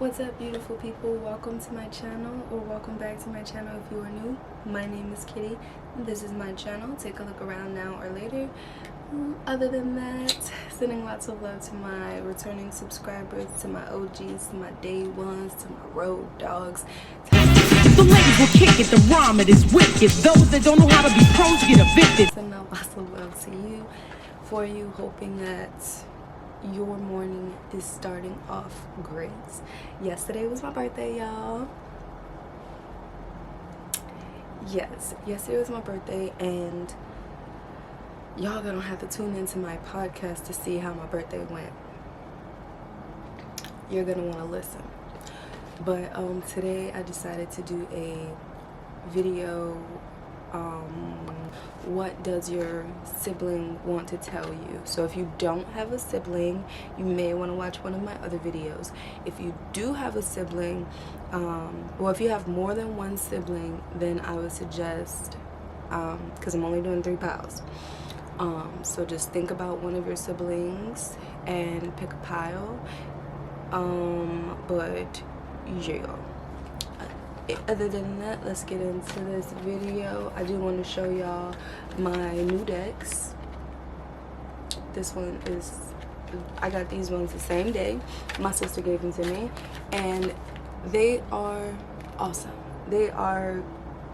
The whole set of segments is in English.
What's up, beautiful people? Welcome to my channel, or welcome back to my channel if you are new. My name is Kitty. This is my channel. Take a look around now or later. Other than that, sending lots of love to my returning subscribers, to my OGs, to my day ones, to my road dogs. The ladies will kick it, the rhyme it is wicked. Those that don't know how to be pros get evicted. Sending out lots of love to you, for you, hoping that your morning is starting off great. Yesterday was my birthday, y'all. Yes, yesterday was my birthday, and y'all gonna have to tune into my podcast to see how my birthday went. You're gonna want to listen. But today I decided to do a video. What does your sibling want to tell you? So if you don't have a sibling, you may want to watch one of my other videos. If you do have a sibling, well, if you have more than one sibling, then I would suggest, because I'm only doing 3 piles, so just think about one of your siblings and pick a pile. But yeah, other than that, let's get into this video. I do want to show y'all my new decks. This one is, I got these ones the same day. My sister gave them to me, and they are awesome. They are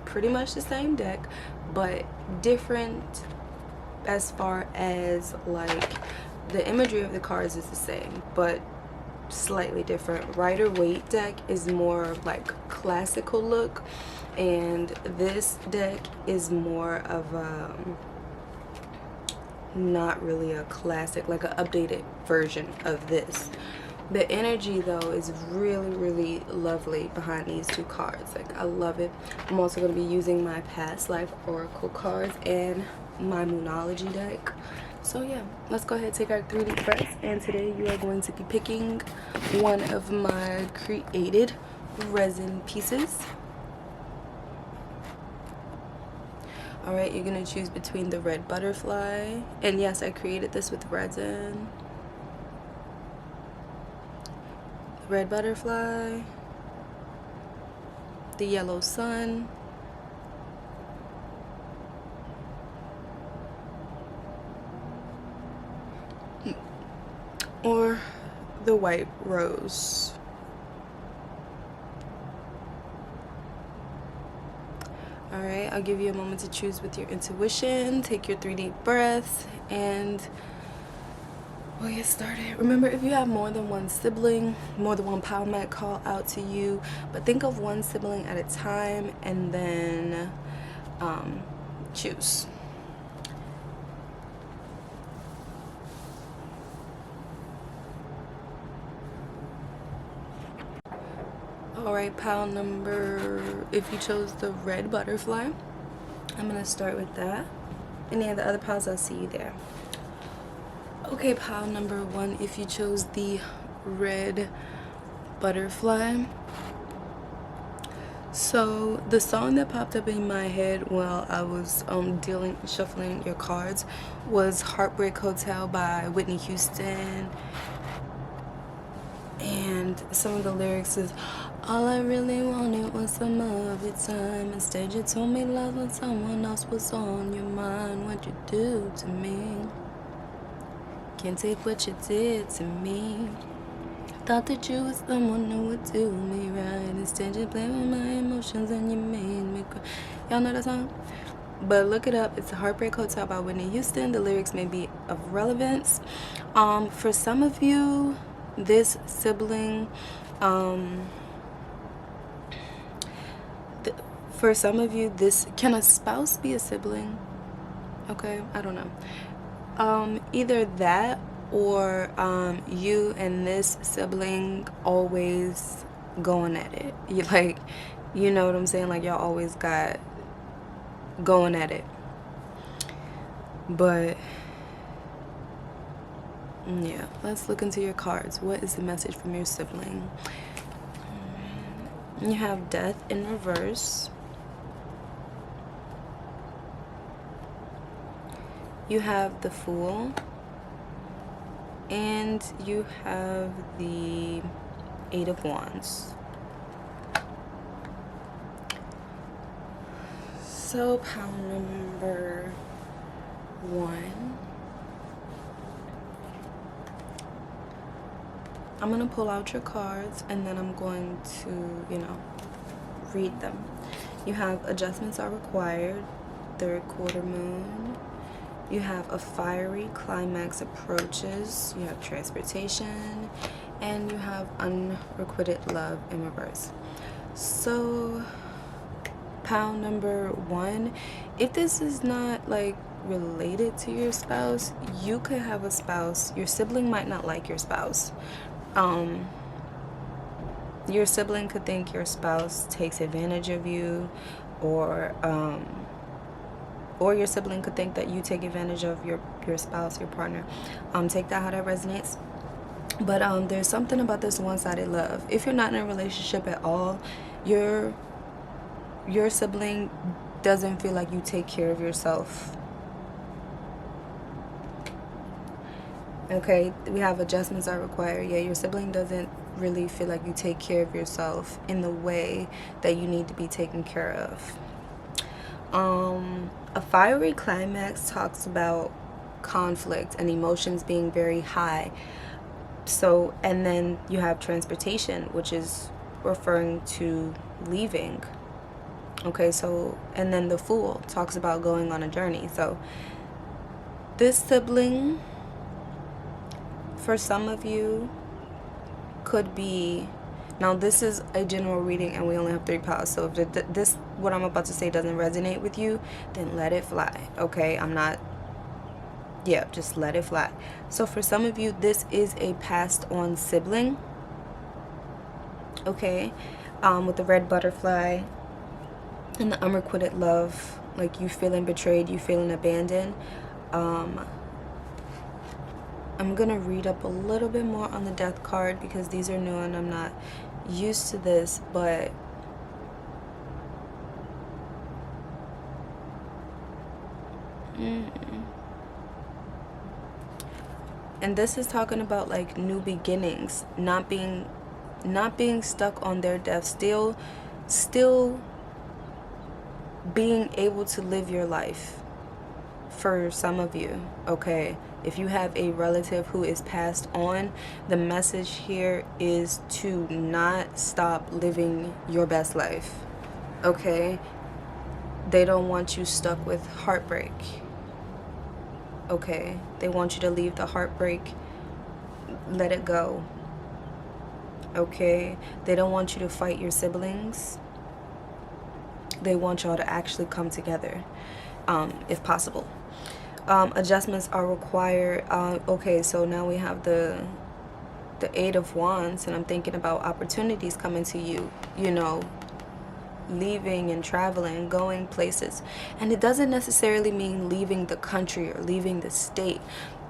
pretty much the same deck, but different as far as like the imagery of the cards is the same, but slightly different. Rider Waite deck is more like classical look, and this deck is more of a not really a classic, like an updated version of this. The energy though is really lovely behind these 2 cards. Like, I love it. I'm also going to be using my past life oracle cards and my Moonology deck. So yeah, let's go ahead and take our 3 deep breaths, and today you are going to be picking one of my created resin pieces. Alright, you're going to choose between the red butterfly, and yes, I created this with resin. The red butterfly, the yellow sun, or the white rose. Alright, I'll give you a moment to choose with your intuition. Take your 3 deep breaths, and we'll get started. Remember, if you have more than one sibling, more than one pile might call out to you, but think of one sibling at a time and then choose. Alright, pile number, if you chose the red butterfly, I'm going to start with that. Any of the other piles, I'll see you there. Okay, pile number 1, if you chose the red butterfly. So the song that popped up in my head while I was shuffling your cards was Heartbreak Hotel by Whitney Houston. And some of the lyrics is, all I really wanted was some of your time. Instead you told me love when someone else was on your mind. What'd you do to me? Can't take what you did to me. Thought that you was someone who would do me right. Instead you played with my emotions and you made me cry. Y'all know that song? But look it up. It's Heartbreak Hotel by Whitney Houston. The lyrics may be of relevance. For some of you, this sibling, for some of you, this, can a spouse be a sibling? Okay, I don't know. Either that, or you and this sibling always going at it. You, like, you know what I'm saying? Like, y'all always got going at it. But yeah, let's look into your cards. What is the message from your sibling? You have Death in reverse. You have the Fool. And you have the Eight of Wands. So pile number 1. I'm going to pull out your cards and then I'm going to, read them. You have adjustments are required, third quarter moon. You have a fiery climax approaches. You have transportation. And you have unrequited love in reverse. So, pile number 1. If this is not like related to your spouse, you could have a spouse. Your sibling might not like your spouse. Your sibling could think your spouse takes advantage of you, or your sibling could think that you take advantage of your spouse, your partner. Take that how that resonates. But there's something about this one-sided love. If you're not in a relationship at all, your sibling doesn't feel like you take care of yourself. Okay, we have adjustments are required. Yeah, your sibling doesn't really feel like you take care of yourself in the way that you need to be taken care of. A fiery climax talks about conflict and emotions being very high. So, and then you have transportation, which is referring to leaving. Okay, so, and then the Fool talks about going on a journey. So, this sibling, for some of you, could be, now this is a general reading and we only have 3 piles, so if this, what I'm about to say doesn't resonate with you, then let it fly. Okay, just let it fly. So for some of you, this is a passed on sibling. Okay, with the red butterfly and the unrequited love, like you feeling betrayed, you feeling abandoned. I'm gonna read up a little bit more on the Death card because these are new and I'm not used to this, but and this is talking about like new beginnings, not being stuck on their death, still being able to live your life. For some of you, okay, if you have a relative who is passed on, the message here is to not stop living your best life. Okay, they don't want you stuck with heartbreak. Okay, they want you to leave the heartbreak, let it go. Okay, they don't want you to fight your siblings. They want y'all to actually come together, if possible. Adjustments are required. Okay, so now we have the 8 of Wands, and I'm thinking about opportunities coming to you, leaving and traveling, going places. And it doesn't necessarily mean leaving the country or leaving the state,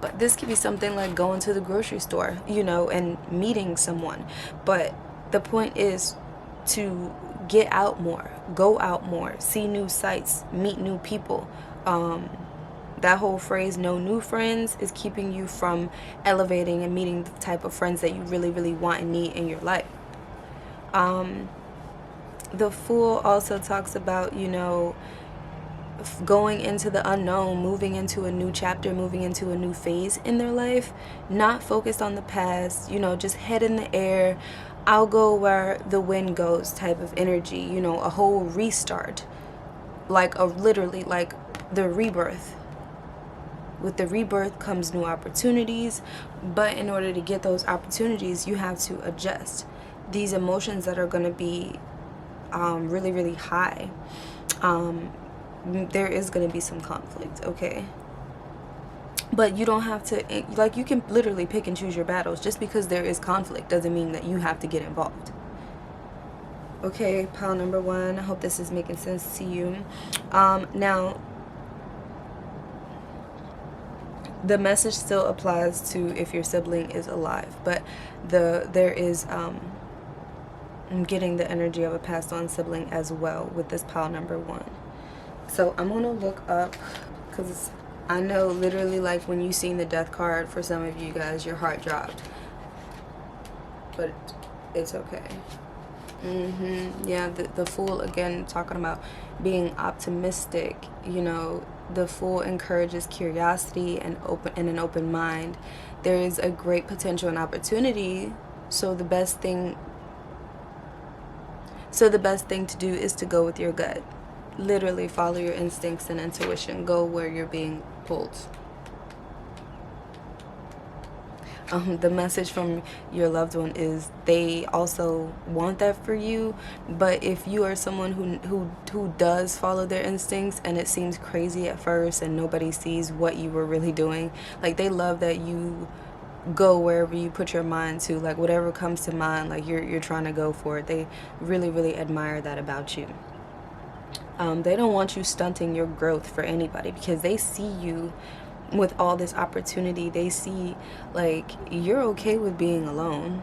but this could be something like going to the grocery store, and meeting someone. But the point is to get out more, go out more, see new sights, meet new people. That whole phrase, no new friends, is keeping you from elevating and meeting the type of friends that you really, really want and need in your life. The Fool also talks about, going into the unknown, moving into a new chapter, moving into a new phase in their life, not focused on the past, just head in the air, I'll go where the wind goes type of energy, a whole restart, literally like the rebirth. With the rebirth comes new opportunities, but in order to get those opportunities, you have to adjust. These emotions that are going to be really, really high, there is going to be some conflict, okay? But you don't have to, you can literally pick and choose your battles. Just because there is conflict doesn't mean that you have to get involved. Okay, pile number 1, I hope this is making sense to you. Now, the message still applies to if your sibling is alive, but there is I'm getting the energy of a passed on sibling as well with this pile number 1. So I'm gonna look up, because I know literally like when you seen the Death card, for some of you guys your heart dropped, but It's okay. Yeah, the Fool, again, talking about being optimistic. You know, the Fool encourages curiosity and an open mind. There is a great potential and opportunity. So the best thing to do is to go with your gut. Literally follow your instincts and intuition. Go where you're being pulled. The message from your loved one is they also want that for you, but if you are someone who does follow their instincts and it seems crazy at first and nobody sees what you were really doing, like, they love that you go wherever you put your mind to, like, whatever comes to mind, like, you're trying to go for it. They really, really admire that about you. They don't want you stunting your growth for anybody, because they see you with all this opportunity. They see, like, you're okay with being alone,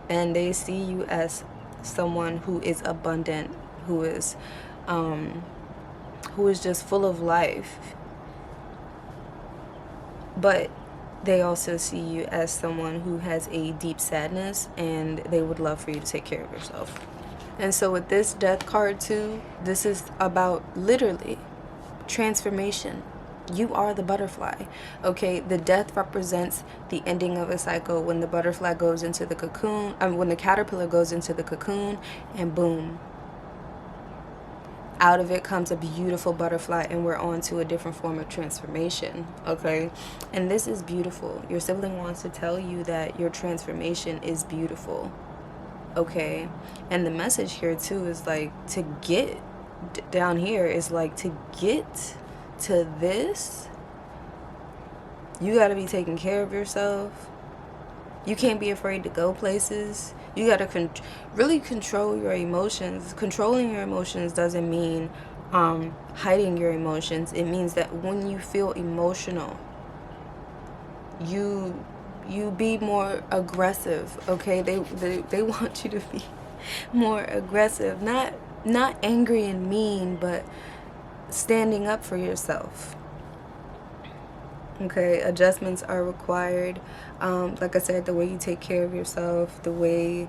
and they see you as someone who is abundant, who is just full of life. But they also see you as someone who has a deep sadness, and they would love for you to take care of yourself. And so with this Death card too, this is about literally transformation. You are the butterfly. Okay, the Death represents the ending of a cycle, when the butterfly goes into the cocoon, when the caterpillar goes into the cocoon, and boom, out of it comes a beautiful butterfly, and we're on to a different form of transformation. Okay, and this is beautiful. Your sibling wants to tell you that your transformation is beautiful. Okay, and the message here too is, like, to get down here is, like, to get to this, you got to be taking care of yourself. You can't be afraid to go places. You got to really control your emotions. Controlling your emotions doesn't mean hiding your emotions. It means that when you feel emotional, you be more aggressive. Okay, they want you to be more aggressive, not angry and mean, but standing up for yourself. Okay, adjustments are required. Like I said, the way you take care of yourself, the way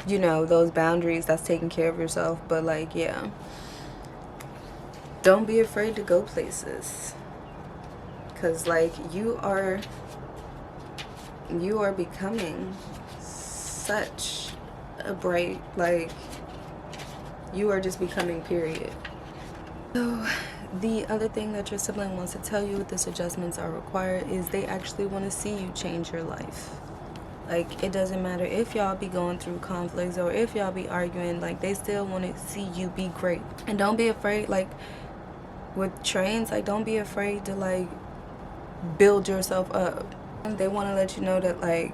you know, those boundaries, that's taking care of yourself. But, like, yeah, don't be afraid to go places, because, like, you are becoming such a bright, like, you are just becoming, period. So the other thing that your sibling wants to tell you with this adjustments are required is they actually want to see you change your life. Like, it doesn't matter if y'all be going through conflicts or if y'all be arguing, like, they still want to see you be great. And don't be afraid, like, with trains, like, don't be afraid to, like, build yourself up. They want to let you know that, like,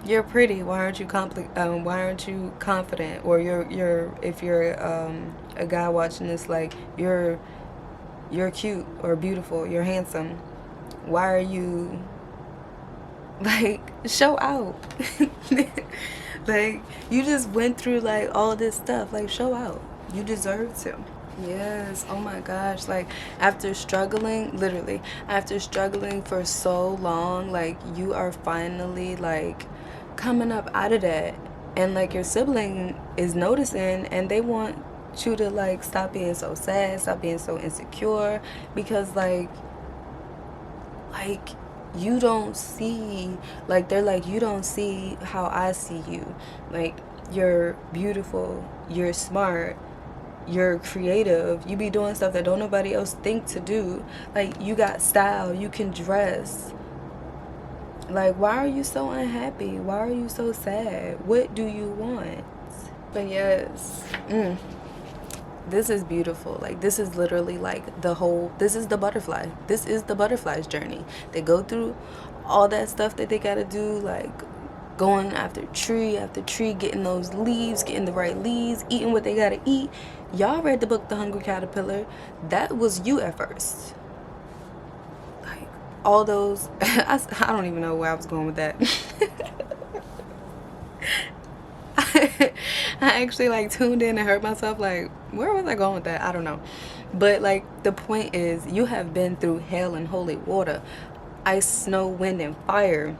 you're pretty. Why aren't you confident? Or if you're a guy watching this, like, you're cute or beautiful, you're handsome. Why are you, like, show out? Like, you just went through, like, all this stuff. Like, show out. You deserve to. Yes, oh my gosh, like, after struggling, literally, after struggling for so long, like, you are finally, like, coming up out of that. And, like, your sibling is noticing, and they want you to, like, stop being so sad, stop being so insecure, because, like, you don't see, like, they're like, you don't see how I see you. Like, you're beautiful, you're smart, you're creative, you be doing stuff that don't nobody else think to do. Like, you got style, you can dress. Like, why are you so unhappy? Why are you so sad? What do you want? But yes, this is beautiful. Like, this is literally, like, this is the butterfly. This is the butterfly's journey. They go through all that stuff that they gotta do, like, going after tree after tree, getting those leaves, getting the right leaves, eating what they gotta eat. Y'all read the book The Hungry Caterpillar. That was you at first. Like, all those I don't even know where I was going with that. I actually, like, tuned in and heard myself, like, where was I going with that? I don't know. But, like, the point is, you have been through hell and holy water. ice, snow, wind, and fire.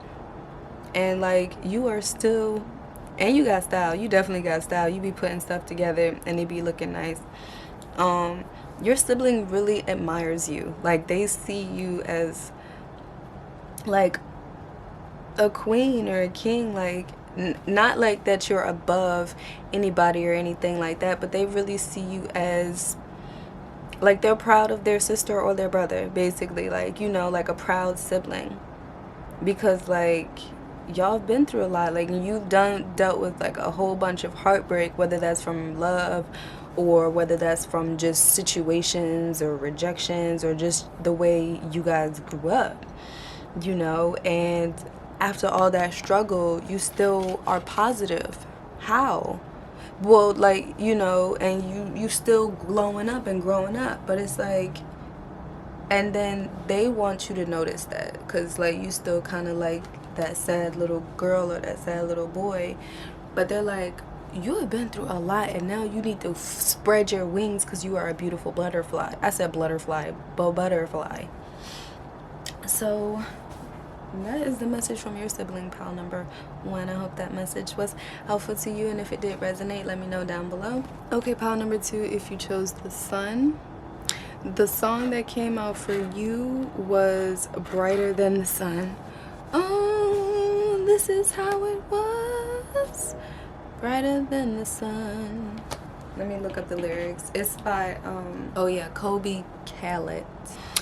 And like, you are still, and you got style. You definitely got style. You be putting stuff together and it be looking nice. Your sibling really admires you. Like, they see you as like a queen or a king. Like, not like that you're above anybody or anything like that, but they really see you as like, they're proud of their sister or their brother, basically. Like, you know, like a proud sibling, because like, y'all have been through a lot. Like, you've dealt with like a whole bunch of heartbreak, whether that's from love or whether that's from just situations or rejections or just the way you guys grew up, you know. And after all that struggle, you still are positive. How? Well, like, you know, and you still glowing up and growing up, but it's like, and then they want you to notice that, because like, you still kind of like that sad little girl or that sad little boy, but they're like, you have been through a lot and now you need to spread your wings because you are a beautiful butterfly. I said butterfly, but butterfly. So that is the message from your sibling, pal number 1. I hope that message was helpful to you, and if it did resonate, let me know down below. Okay, pal number 2, if you chose the sun, the song that came out for you was Brighter Than the Sun. Oh, this is how it was, brighter than the sun. Let me look up the lyrics. It's by oh yeah, Kobe Khaled.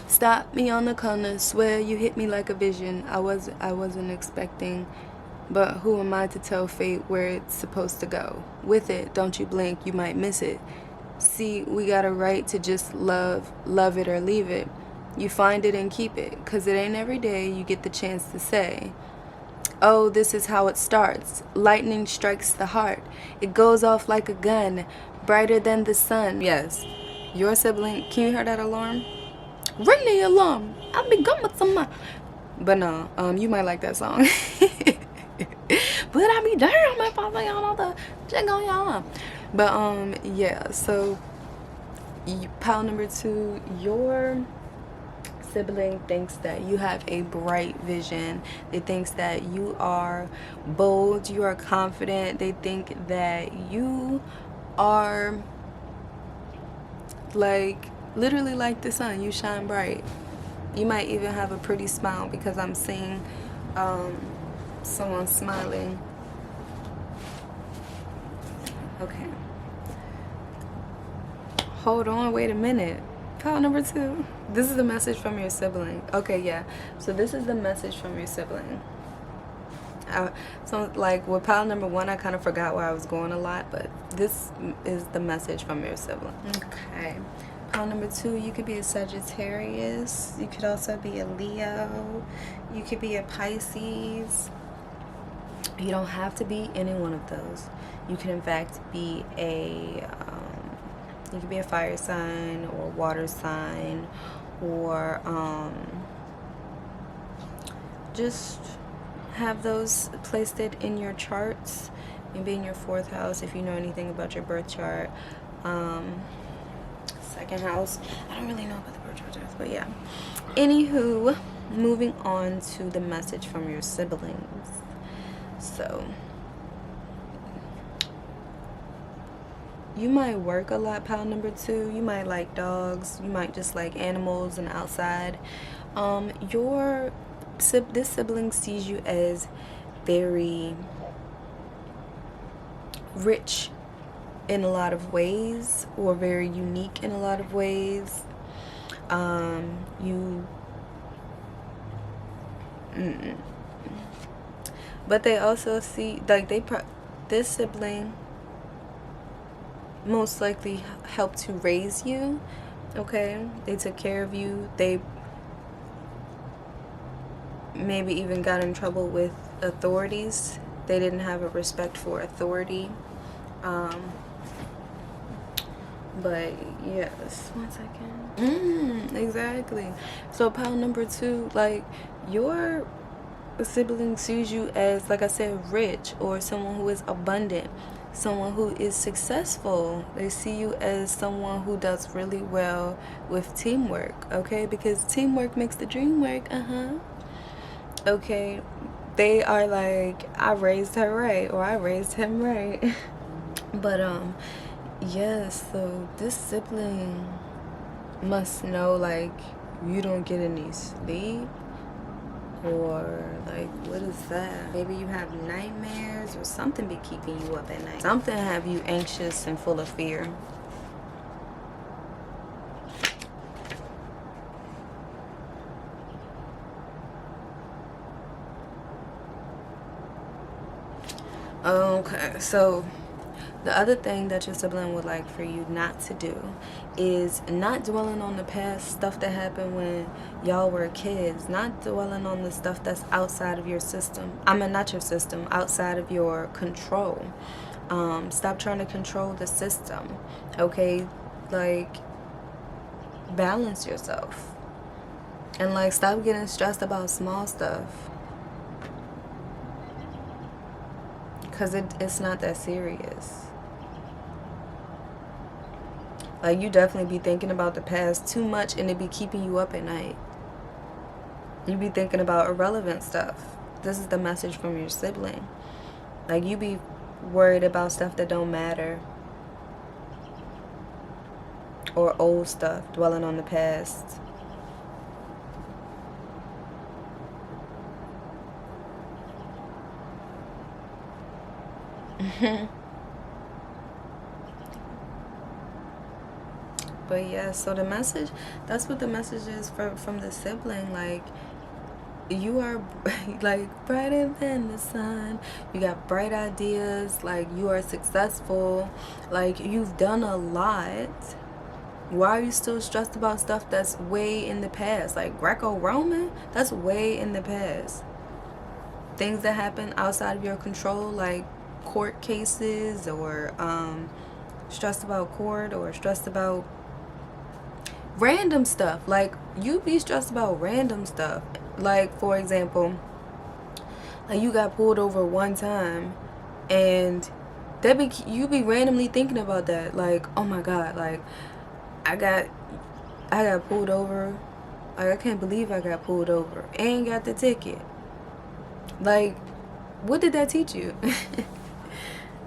Stop me on the corner, swear you hit me like a vision. I wasn't expecting, but who am I to tell fate where it's supposed to go? With it, don't you blink, you might miss it. See, we got a right to just love it or leave it. You find it and keep it, 'cause it ain't every day you get the chance to say, oh, this is how it starts. Lightning strikes the heart. It goes off like a gun, brighter than the sun. Yes, your sibling. Can you hear that alarm? Ring the alarm. I'll be gone with some. But no, you might like that song. But I be damn if I say all the check on y'all. But yeah. So, pile number 2, your sibling thinks that you have a bright vision. They thinks that you are bold, you are confident. They think that you are like literally like the sun. You shine bright. You might even have a pretty smile, because I'm seeing someone smiling. Okay, hold on, wait a minute. Pile number 2, this is the message from your sibling. Okay, yeah, so this is the message from your sibling. So like with pile number 1, I kind of forgot where I was going a lot, but this is the message from your sibling. Okay, pile number 2, you could be a Sagittarius, you could also be a Leo, you could be a Pisces. You don't have to be any one of those. You can in fact be a you could be a fire sign or water sign, or just have those placed it in your charts, maybe in your 4th house if you know anything about your birth chart. 2nd house, I don't really know about the birth chart, but yeah. Anywho, moving on to the message from your siblings. So you might work a lot, pal number 2. You might like dogs. You might just like animals and outside. This sibling sees you as very rich in a lot of ways, or very unique in a lot of ways. But they also see, like, this sibling most likely helped to raise you. Okay, they took care of you. They maybe even got in trouble with authorities. They didn't have a respect for authority. But yes, 1 second. Exactly. So pile number 2, like, your sibling sees you as, like I said, rich, or someone who is abundant, someone who is successful. They see you as someone who does really well with teamwork, okay? Because teamwork makes the dream work. Okay, they are like, I raised her right, or I raised him right. But yes, so this sibling must know, like, you don't get any sleep, or like, what is that? Maybe you have nightmares, or something be keeping you up at night. Something have you anxious and full of fear. Okay, so the other thing that your sibling would like for you not to do is not dwelling on the past stuff that happened when y'all were kids. Not dwelling on the stuff that's outside of your system. I mean, not your system, outside of your control. Stop trying to control the system, okay? Like, balance yourself. And, like, stop getting stressed about small stuff. Because it's not that serious. Like, you definitely be thinking about the past too much, and it be keeping you up at night. You be thinking about irrelevant stuff. This is the message from your sibling. Like, you be worried about stuff that don't matter. Or old stuff, dwelling on the past. But yeah, so the message, that's what the message is from the sibling. Like, you are like brighter than the sun. You got bright ideas. Like, you are successful. Like, you've done a lot. Why are you still stressed about stuff that's way in the past? Like Greco-Roman, that's way in the past. Things that happen outside of your control, like court cases, or stressed about court, or stressed about random stuff. Like, you be stressed about random stuff. Like, for example, like, you got pulled over one time, and you be randomly thinking about that. Like, oh my god, like, I got pulled over. Like, I can't believe I got pulled over and got the ticket. Like, what did that teach you?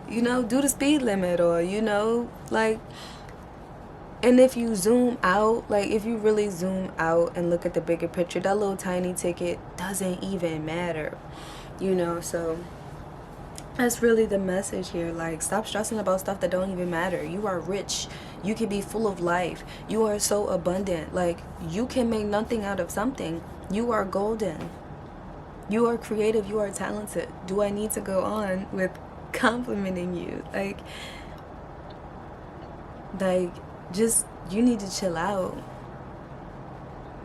You know, do the speed limit, or, you know, like. And if you zoom out, like, if you really zoom out and look at the bigger picture, that little tiny ticket doesn't even matter, you know. So that's really the message here. Like, stop stressing about stuff that don't even matter. You are rich. You can be full of life. You are so abundant. Like, you can make nothing out of something. You are golden. You are creative. You are talented. Do I need to go on with complimenting you? Like, just, you need to chill out.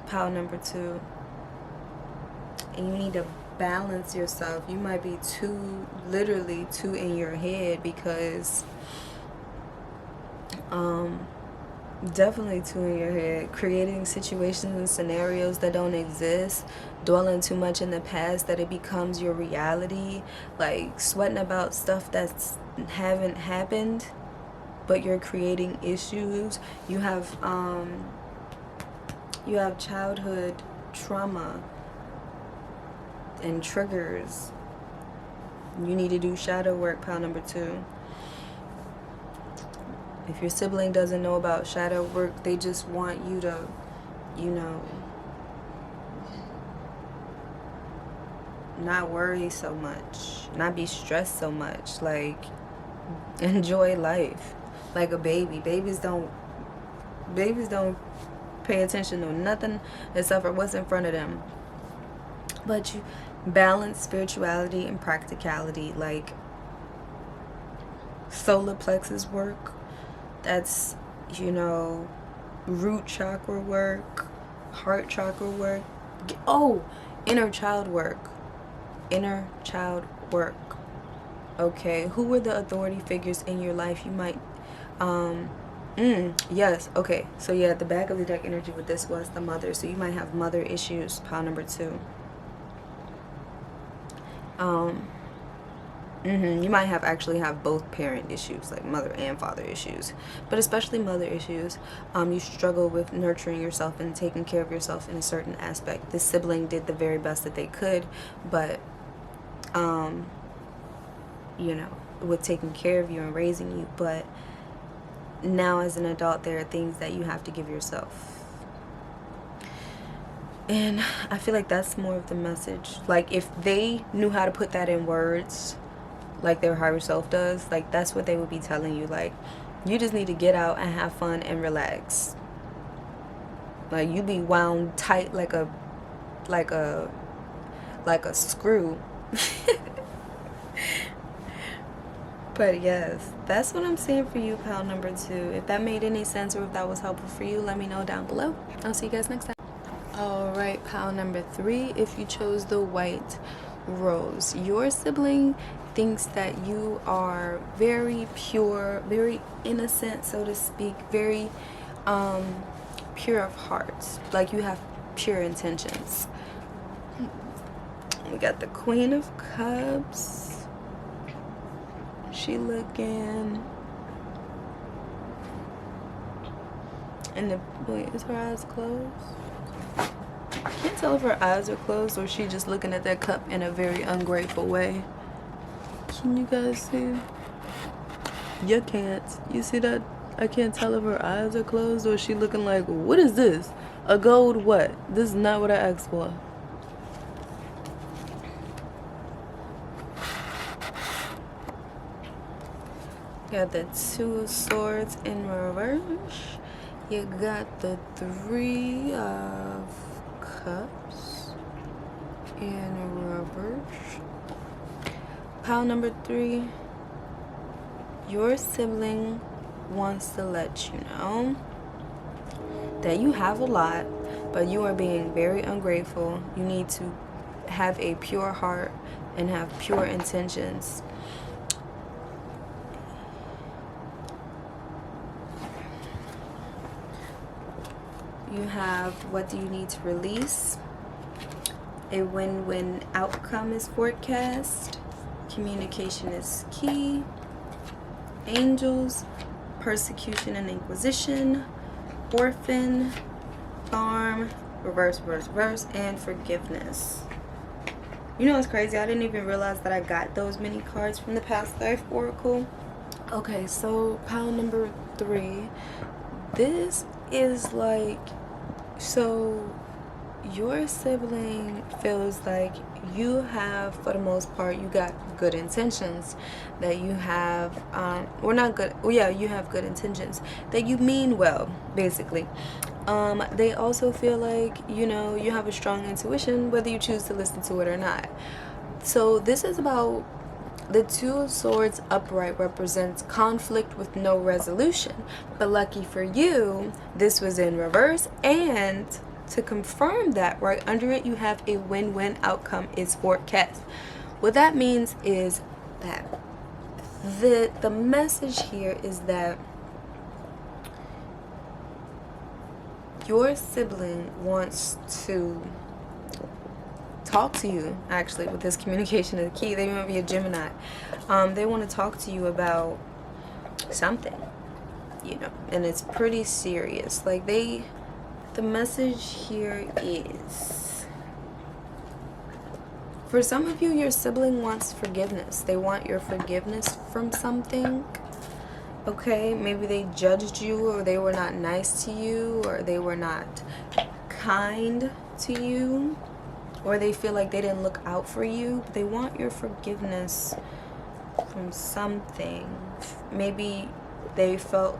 Pile number 2. And you need to balance yourself. You might be literally too in your head, because definitely too in your head, creating situations and scenarios that don't exist, dwelling too much in the past that it becomes your reality, like sweating about stuff that's haven't happened, but you're creating issues. You have childhood trauma and triggers. You need to do shadow work, pile number 2. If your sibling doesn't know about shadow work, they just want you to, you know, not worry so much, not be stressed so much, like, enjoy life. Like a baby. Babies don't pay attention to nothing except for what's in front of them. But you balance spirituality and practicality, like solar plexus work. That's, you know, root chakra work, heart chakra work. Oh, inner child work. Inner child work. Okay, who were the authority figures in your life? You might yes, okay, so yeah, the back of the deck energy with this was the mother, so you might have mother issues, pile number 2. You might actually have both parent issues, like mother and father issues, but especially mother issues. You struggle with nurturing yourself and taking care of yourself in a certain aspect. This sibling did the very best that they could, but you know, with taking care of you and raising you. But now as an adult, there are things that you have to give yourself. And I feel like that's more of the message. Like, if they knew how to put that in words, like their higher self does, like, that's what they would be telling you. Like, you just need to get out and have fun and relax. Like, you be wound tight like a screw. But yes, that's what I'm saying for you, pal number 2. If that made any sense or if that was helpful for you, let me know down below. I'll see you guys next time. Alright, pal number 3, if you chose the white rose, your sibling thinks that you are very pure, very innocent, so to speak, very pure of heart. Like, you have pure intentions. We got the Queen of Cups. She looking, and the, wait, is her eyes closed? I can't tell if her eyes are closed or she just looking at that cup in a very ungrateful way. Can you guys see? You can't. You see that? I can't tell if her eyes are closed or she looking like, what is this? A gold what? This is not what I asked for. Got the 2 of Swords in reverse. You got the 3 of Cups in reverse. Pile number 3. Your sibling wants to let you know that you have a lot, but you are being very ungrateful. You need to have a pure heart and have pure intentions. You have, what do you need to release? A win-win outcome is forecast. Communication is key. Angels, persecution and inquisition, orphan, farm, reverse, reverse, reverse, and forgiveness. You know, it's crazy. I didn't even realize that I got those many cards from the past life oracle. Okay, so pile number 3. This is like, so your sibling feels like you have, for the most part, you got good intentions, that you have or not good, well, yeah, you have good intentions, that you mean well, basically. They also feel like, you know, you have a strong intuition, whether you choose to listen to it or not. So this is about the 2 of Swords upright represents conflict with no resolution, but lucky for you, this was in reverse, and to confirm that, right under it, you have a win-win outcome is forecast. What that means is that the message here is that your sibling wants to talk to you. Actually, with this communication is the key. They might be a Gemini. They want to talk to you about something, you know, and it's pretty serious. Like, the message here is, for some of you, your sibling wants forgiveness. They want your forgiveness from something. Okay, maybe they judged you, or they were not nice to you, or they were not kind to you, or they feel like they didn't look out for you. They want your forgiveness from something. Maybe they felt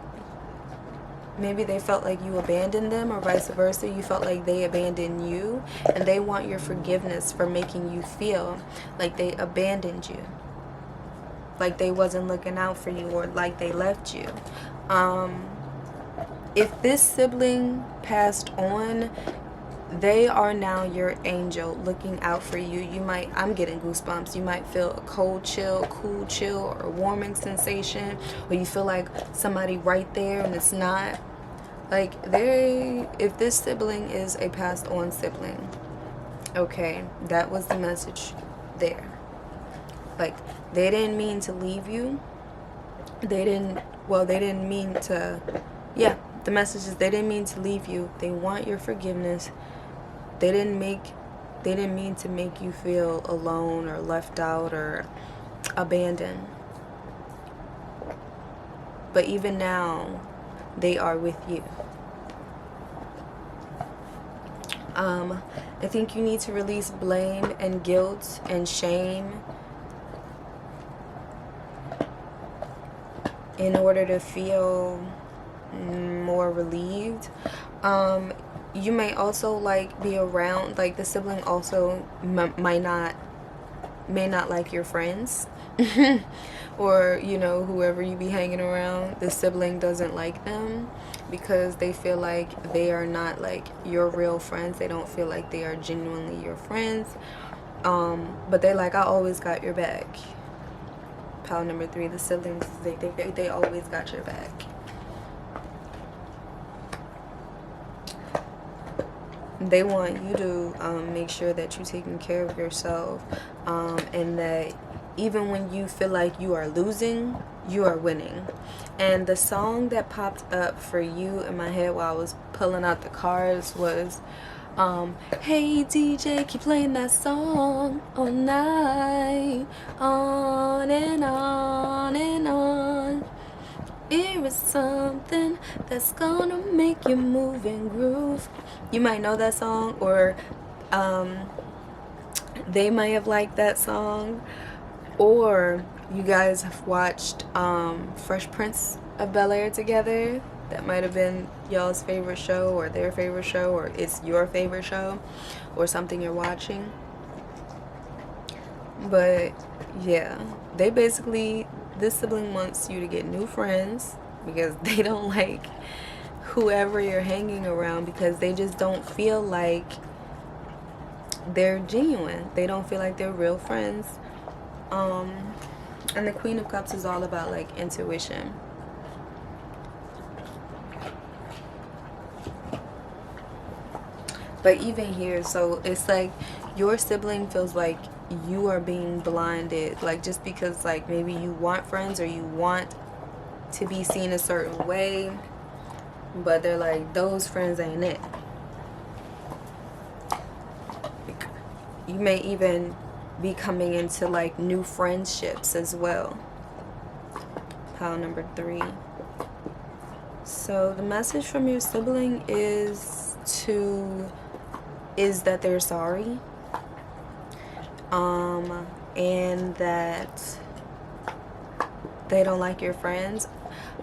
like you abandoned them, or vice versa. You felt like they abandoned you, and they want your forgiveness for making you feel like they abandoned you, like they wasn't looking out for you, or like they left you. If this sibling passed on, they are now your angel looking out for you. You might, I'm getting goosebumps, you might feel a cold chill, cool chill, or a warming sensation, or you feel like somebody right there and it's not. Like, if this sibling is a passed on sibling, okay, that was the message there. Like, they didn't mean to leave you. They didn't mean to, yeah, the message is they didn't mean to leave you. They want your forgiveness. They didn't mean to make you feel alone or left out or abandoned. But even now, they are with you. I think you need to release blame and guilt and shame in order to feel more relieved. You may also like be around, like the sibling also may not like your friends. Or, you know, whoever you be hanging around, the sibling doesn't like them because they feel like they are not like your real friends. They don't feel like they are genuinely your friends. But they're like, I always got your back. Pile number 3, the siblings, they always got your back. They want you to make sure that you're taking care of yourself, and that even when you feel like you are losing, you are winning. And the song that popped up for you in my head while I was pulling out the cards was, hey DJ, keep playing that song all night, on and on and on. It is something that's gonna make you move and groove. You might know that song, or they may have liked that song, or you guys have watched Fresh Prince of Bel-Air together. That might have been y'all's favorite show, or their favorite show, or it's your favorite show, or something you're watching. But yeah, they basically, this sibling wants you to get new friends because they don't like whoever you're hanging around, because they just don't feel like they're genuine. They don't feel like they're real friends. And the Queen of Cups is all about like intuition. But even here, so it's like your sibling feels like you are being blinded, like just because like maybe you want friends or you want to be seen a certain way, but they're like, those friends ain't it. You may even be coming into like new friendships as well. Pile number 3. So the message from your sibling is that they're sorry, and that they don't like your friends,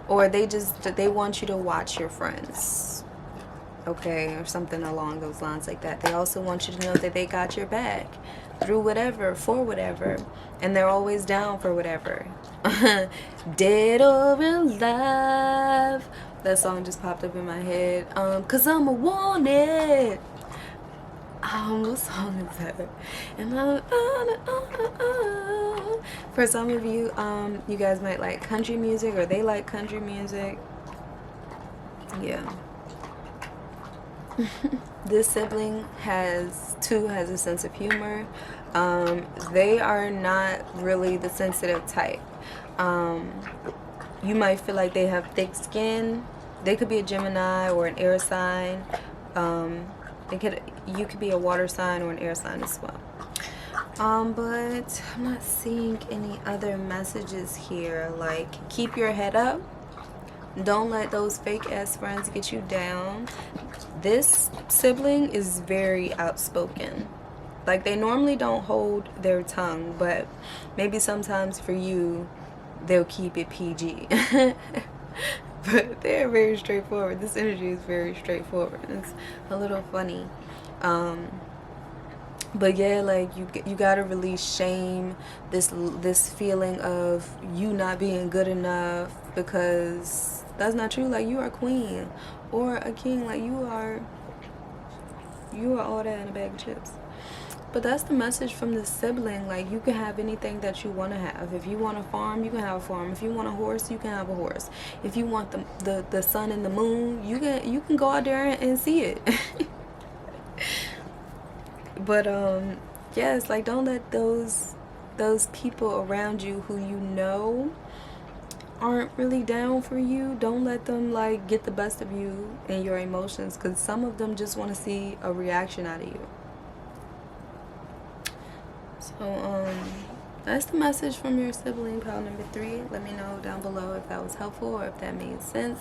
or they want you to watch your friends, okay, or something along those lines like that. They also want you to know that they got your back through whatever, for whatever, and they're always down for whatever. Dead or alive, that song just popped up in my head. Cause I'm a wanted. What song is that? And for some of you, you guys might like country music, or they like country music. Yeah. This sibling has a sense of humor. They are not really the sensitive type. You might feel like they have thick skin. They could be a Gemini or an air sign. You could be a water sign or an air sign as well. But I'm not seeing any other messages here. Like, keep your head up. Don't let those fake ass friends get you down. This sibling is very outspoken. Like, they normally don't hold their tongue, but maybe sometimes for you, they'll keep it PG. But they're very straightforward. This energy is very straightforward. It's a little funny. But yeah, like you gotta release shame, this feeling of you not being good enough, because that's not true. Like, you are a queen or a king. Like, you are all that in a bag of chips. But that's the message from the sibling. Like, you can have anything that you want to have. If you want a farm, you can have a farm. If you want a horse, you can have a horse. If you want the sun and the moon, you can go out there and see it. But yes, like, don't let those those people around you who you know aren't really down for you, don't let them like get the best of you and your emotions, because some of them just want to see a reaction out of you. So that's the message from your sibling pal number 3. Let me know down below if that was helpful or if that made sense.